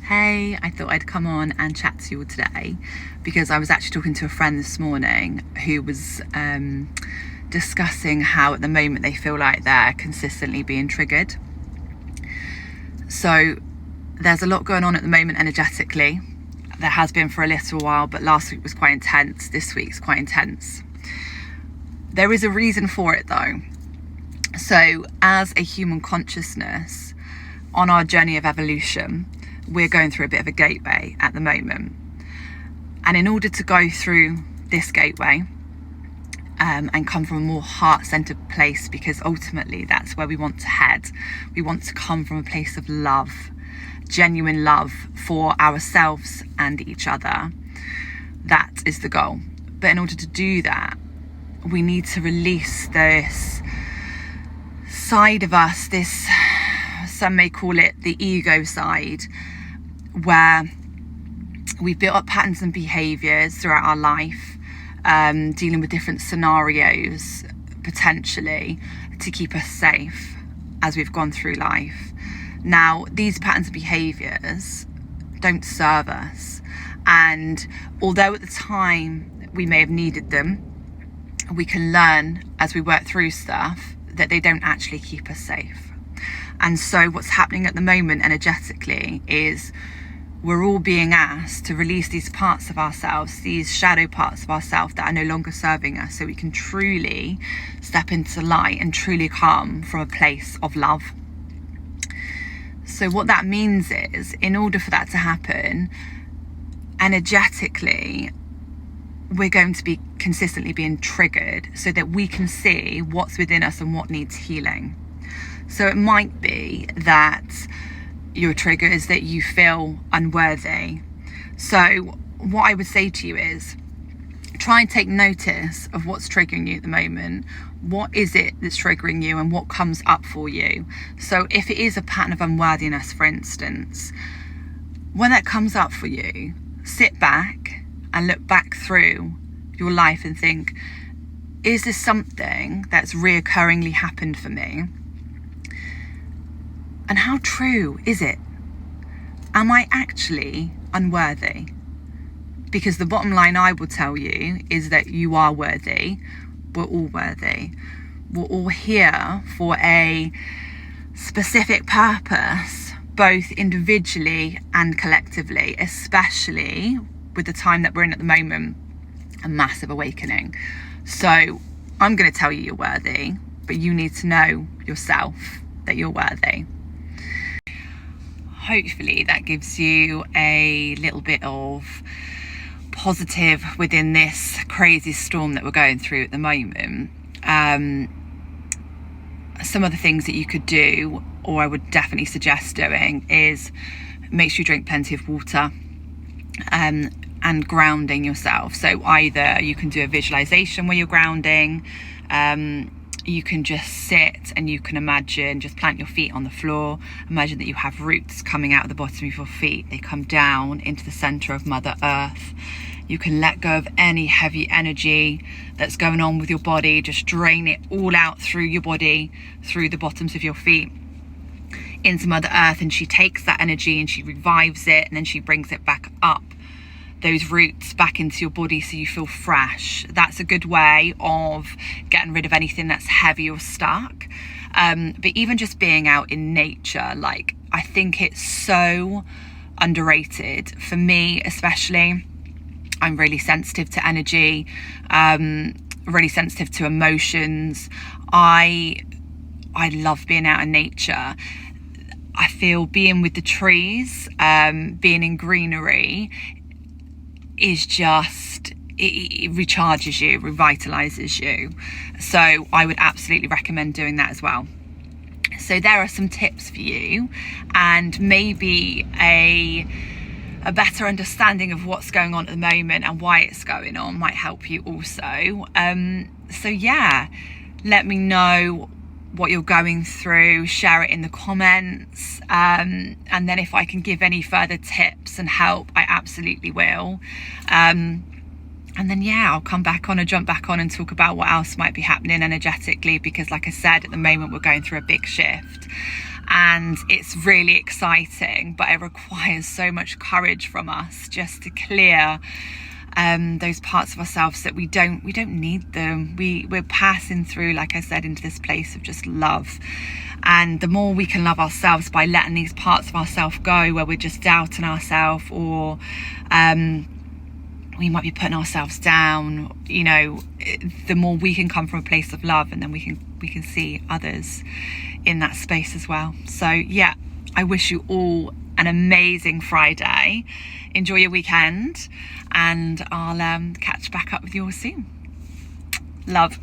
Hey, I thought I'd come on and chat to you all today because I was actually talking to a friend this morning who was discussing how at the moment they feel like they're consistently being triggered. So there's a lot going on at the moment energetically. There has been for a little while, but last week was quite intense. This week's quite intense. There is a reason for it though. So as a human consciousness on our journey of evolution, we're going through a bit of a gateway at the moment. And in order to go through this gateway and come from a more heart-centered place, because ultimately that's where we want to head. We want to come from a place of love, genuine love for ourselves and each other. That is the goal. But in order to do that, we need to release this side of us, this, some may call it the ego side, where we've built up patterns and behaviours throughout our life, dealing with different scenarios potentially to keep us safe as we've gone through life. Now, these patterns and behaviours don't serve us, and although at the time we may have needed them, we can learn as we work through stuff that they don't actually keep us safe. And so what's happening at the moment energetically is we're all being asked to release these parts of ourselves, these shadow parts of ourselves that are no longer serving us, so we can truly step into light and truly come from a place of love. So what that means is, in order for that to happen, energetically, we're going to be consistently being triggered so that we can see what's within us and what needs healing. So it might be that your trigger is that you feel unworthy. So what I would say to you is, try and take notice of what's triggering you at the moment. What is it that's triggering you and what comes up for you? So if it is a pattern of unworthiness, for instance, when that comes up for you, sit back and look back through your life and think, is this something that's reoccurringly happened for me? And how true is it? Am I actually unworthy? Because the bottom line I will tell you is that you are worthy. We're all worthy. We're all here for a specific purpose, both individually and collectively, especially with the time that we're in at the moment, a massive awakening. So I'm going to tell you you're worthy, but you need to know yourself that you're worthy. Hopefully that gives you a little bit of positive within this crazy storm that we're going through at the moment. Some of the things that you could do, or I would definitely suggest doing, is make sure you drink plenty of water and grounding yourself. So either you can do a visualization where you're grounding, you can just sit and you can imagine, just plant your feet on the floor. Imagine that you have roots coming out of the bottom of your feet. They come down into the center of Mother Earth. You can let go of any heavy energy that's going on with your body. Just drain it all out through your body, through the bottoms of your feet, into Mother Earth. And she takes that energy and she revives it, and then she brings it back up, those roots back into your body, so you feel fresh. That's a good way of getting rid of anything that's heavy or stuck. But even just being out in nature, like, I think it's so underrated. For me especially, I'm really sensitive to energy, really sensitive to emotions. I love being out in nature. I feel being with the trees, being in greenery, is just, it recharges you, revitalizes you. So I would absolutely recommend doing that as well. So there are some tips for you, and maybe a better understanding of what's going on at the moment and why it's going on might help you also. So yeah, let me know what you're going through, share it in the comments, and then if I can give any further tips and help, I absolutely will. And then yeah, I'll come back on and jump back on and talk about what else might be happening energetically, because like I said, at the moment we're going through a big shift. and it's really exciting, but it requires so much courage from us just to clear those parts of ourselves that we don't need them. We're passing through, like I said, into this place of just love. And the more we can love ourselves by letting these parts of ourselves go where we're just doubting ourselves, or we might be putting ourselves down, you know, the more we can come from a place of love, and then we can see others in that space as well. So yeah, I wish you all an amazing Friday. Enjoy your weekend, and I'll catch back up with you all soon. Love.